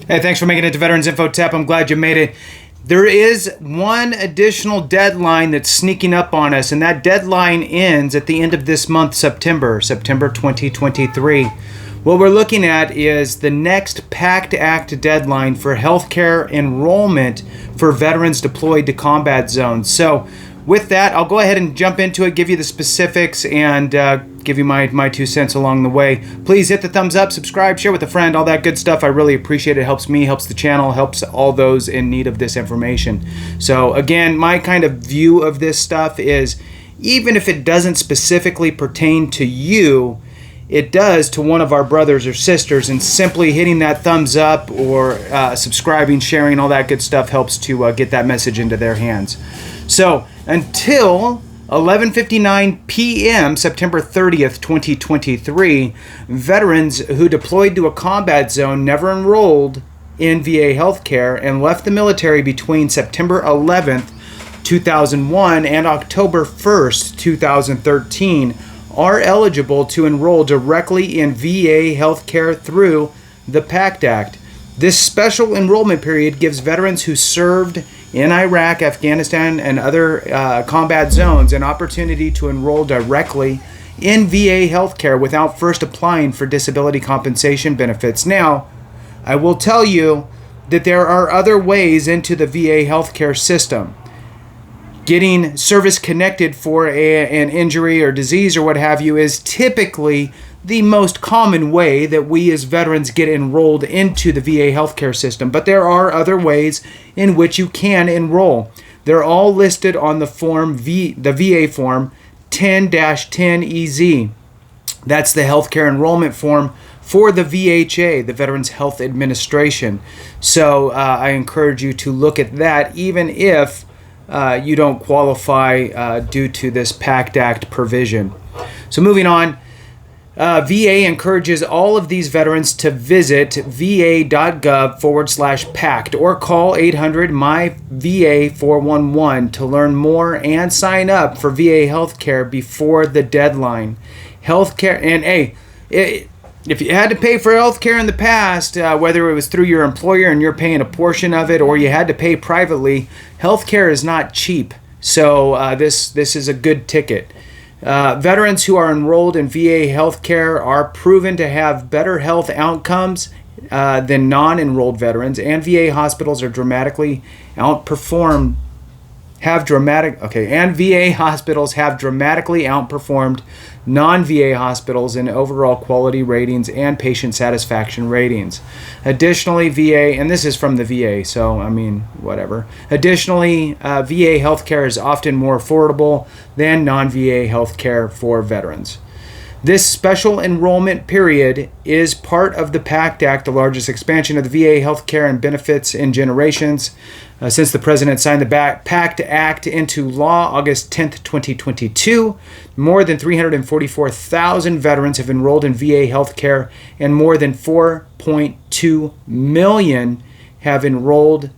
Hey, thanks for making it to Veterans Info Tap. I'm glad you made it. There is one additional deadline that's sneaking up on us, and that deadline ends at the end of this month, September 2023. What we're looking at is the next PACT Act deadline for healthcare enrollment for veterans deployed to combat zones. So with that, I'll go ahead and jump into it, give you the specifics, and give you my 2 cents along the way. Please hit the thumbs up, subscribe, share with a friend, all that good stuff. I really appreciate it. It helps me, helps the channel, helps all those in need of this information. So again, my kind of view of this stuff is, even if it doesn't specifically pertain to you, it does to one of our brothers or sisters, and simply hitting that thumbs up or subscribing, sharing, all that good stuff helps to get that message into their hands. So until 11:59 p.m. September 30th, 2023, veterans who deployed to a combat zone never enrolled in VA healthcare and left the military between September 11th, 2001 and October 1st, 2013 are eligible to enroll directly in VA healthcare through the PACT Act. This special enrollment period gives veterans who served in Iraq, Afghanistan, and other combat zones an opportunity to enroll directly in VA healthcare without first applying for disability compensation benefits. Now, I will tell you that there are other ways into the VA healthcare system. Getting service connected for an injury or disease or what have you is typically the most common way that we as veterans get enrolled into the VA healthcare system. But there are other ways in which you can enroll. They're all listed on the form the VA form 10-10EZ. That's the healthcare enrollment form for the VHA, the Veterans Health Administration. So I encourage you to look at that, even if you don't qualify due to this PACT Act provision. So moving on, VA encourages all of these veterans to visit va.gov/PACT or call 800-MY-VA-411 to learn more and sign up for VA healthcare before the deadline. Healthcare, and if you had to pay for healthcare in the past, whether it was through your employer and you're paying a portion of it, or you had to pay privately, healthcare is not cheap. So this is a good ticket. Veterans who are enrolled in VA healthcare are proven to have better health outcomes than non-enrolled veterans, and VA hospitals are dramatically outperformed. And VA hospitals have dramatically outperformed non-VA hospitals in overall quality ratings and patient satisfaction ratings. Additionally, VA, and this is from the VA, so I mean, whatever. Additionally, VA healthcare is often more affordable than non-VA healthcare for veterans. This special enrollment period is part of the PACT Act, the largest expansion of the VA healthcare and benefits in generations. Since the President signed the PACT Act into law August 10th, 2022, more than 344,000 veterans have enrolled in VA healthcare, and more than 4.2 million have enrolled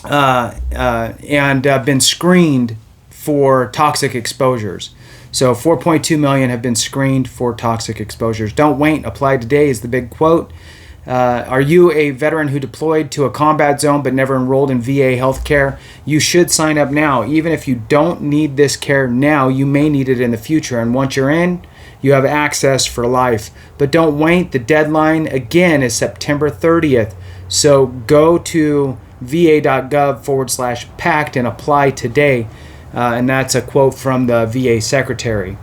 and been screened for toxic exposures. So 4.2 million have been screened for toxic exposures. Don't wait, apply today is the big quote. Are you a veteran who deployed to a combat zone but never enrolled in VA healthcare? You should sign up now. Even if you don't need this care now, you may need it in the future. And once you're in, you have access for life. But don't wait. The deadline, again, is September 30th. So go to va.gov/PACT and apply today. And that's a quote from the VA secretary.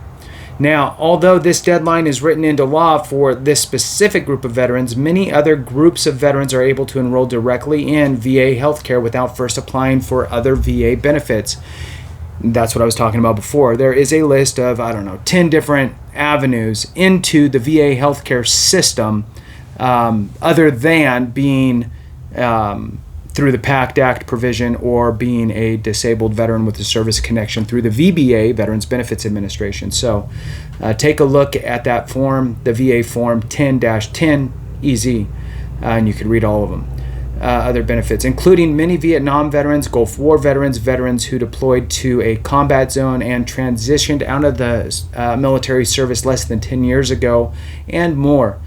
Now, although this deadline is written into law for this specific group of veterans, many other groups of veterans are able to enroll directly in VA healthcare without first applying for other VA benefits. That's what I was talking about before. There is a list of, 10 different avenues into the VA healthcare system, other than being through the PACT Act provision or being a disabled veteran with a service connection through the VBA, Veterans Benefits Administration. So take a look at that form, the VA form 10-10EZ, and you can read all of them. Other benefits, including many Vietnam veterans, Gulf War veterans, veterans who deployed to a combat zone and transitioned out of the military service less than 10 years ago, and more.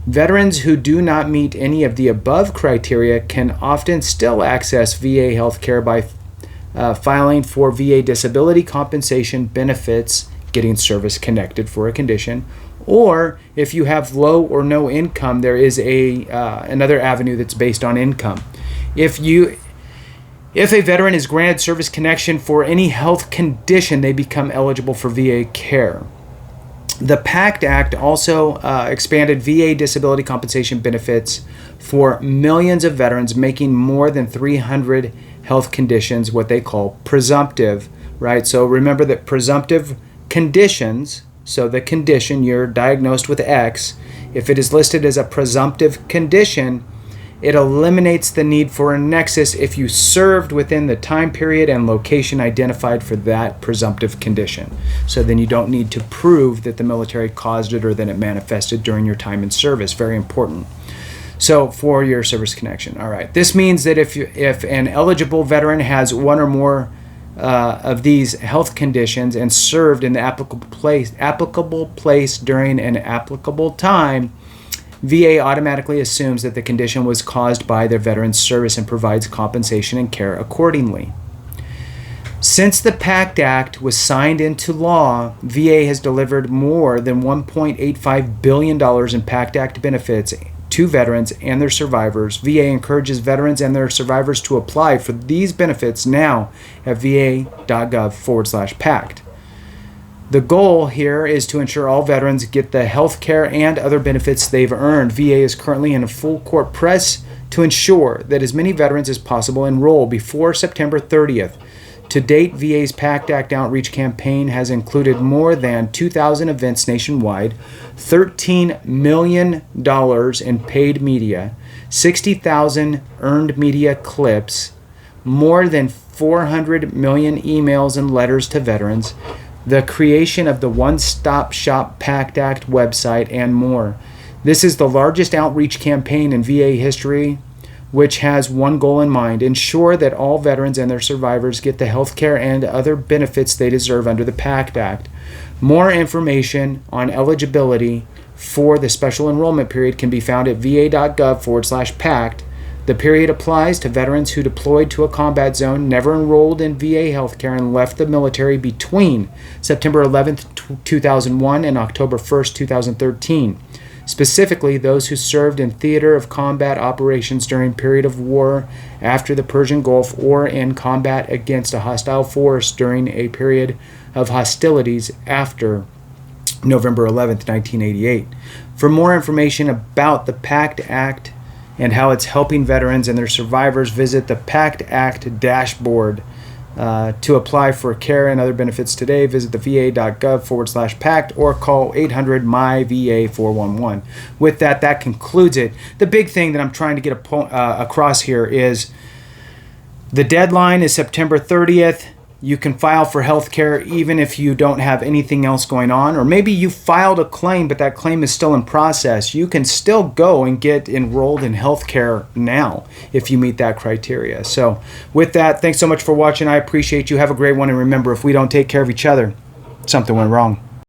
Veterans who do not meet any of the above criteria can often still access VA health care by filing for VA disability compensation benefits, getting service connected for a condition, or if you have low or no income, there is another avenue that's based on income. If a veteran is granted service connection for any health condition, they become eligible for VA care. The PACT Act also expanded VA disability compensation benefits for millions of veterans making more than 300 health conditions, what they call presumptive, right? So remember that presumptive conditions, so the condition, you're diagnosed with X, if it is listed as a presumptive condition, it eliminates the need for a nexus if you served within the time period and location identified for that presumptive condition. So then you don't need to prove that the military caused it or that it manifested during your time in service. Very important. So for your service connection. All right. This means that if an eligible veteran has one or more of these health conditions and served in the applicable place during an applicable time, VA automatically assumes that the condition was caused by their veteran's service and provides compensation and care accordingly. Since the PACT Act was signed into law, VA has delivered more than $1.85 billion in PACT Act benefits to veterans and their survivors. VA encourages veterans and their survivors to apply for these benefits now at va.gov/PACT. The goal here is to ensure all veterans get the health care and other benefits they've earned. VA is currently in a full court press to ensure that as many veterans as possible enroll before September 30th. To date, VA's PACT Act outreach campaign has included more than 2,000 events nationwide, $13 million in paid media, 60,000 earned media clips, more than 400 million emails and letters to veterans, the creation of the one-stop shop PACT Act website, and more. This is the largest outreach campaign in VA history, which has one goal in mind: ensure that all veterans and their survivors get the health care and other benefits they deserve under the PACT Act. More information on eligibility for the special enrollment period can be found at va.gov/PACT. The period applies to veterans who deployed to a combat zone, never enrolled in VA healthcare, and left the military between September 11th, 2001 and October 1st, 2013. Specifically, those who served in theater of combat operations during period of war after the Persian Gulf or in combat against a hostile force during a period of hostilities after November 11th, 1988. For more information about the PACT Act and how it's helping veterans and their survivors, visit the PACT Act dashboard. To apply for care and other benefits today, visit the va.gov/PACT or call 800-MY-VA-411. With that concludes it. The big thing that I'm trying to get across here is the deadline is September 30th. You can file for health care even if you don't have anything else going on, or maybe you filed a claim but that claim is still in process. You can still go and get enrolled in health care now if you meet that criteria. So with that, thanks so much for watching. I appreciate you. Have a great one, and remember, if we don't take care of each other, something went wrong.